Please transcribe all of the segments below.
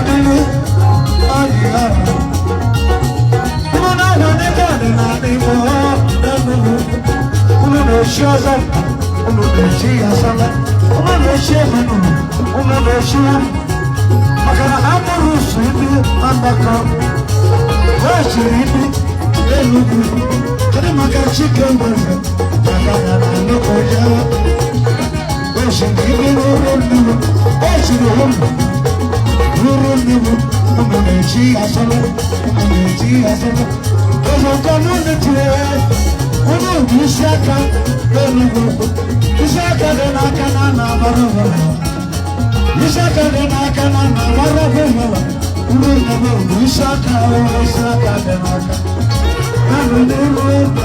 dili ayi ara una wani kani na ni mo denu una no shoza una no shi asala una no shi manu una no shi makana amuru sidi andaka washiridi elugu kani makachi kembaza makana no koja washiridi urundu washiridi urundu umechi asala ozo kanu nitwe uno bisaka elugu bisaka na kana na baraba bisaka na kana na baraba uno nabo bisaka bisaka na kana anu nuru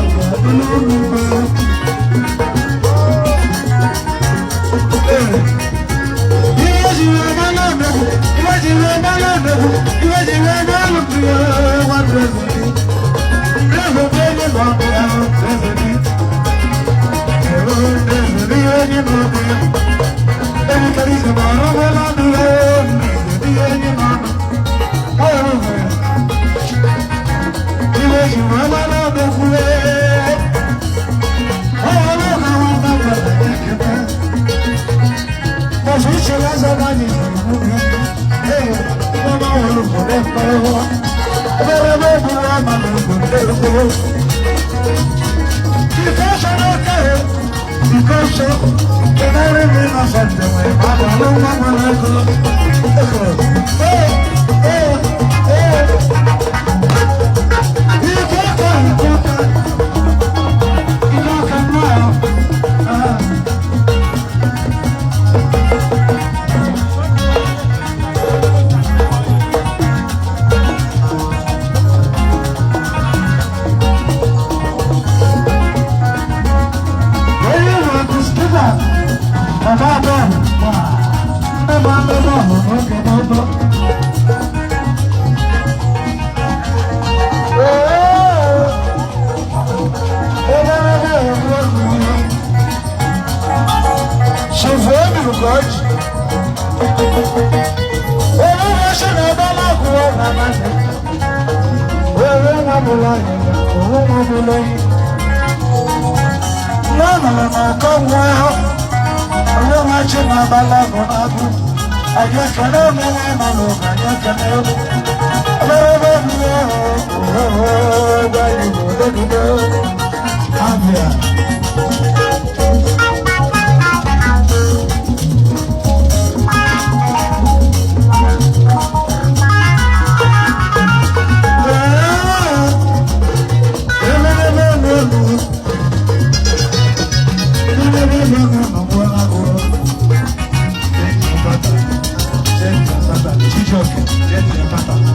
Thank you.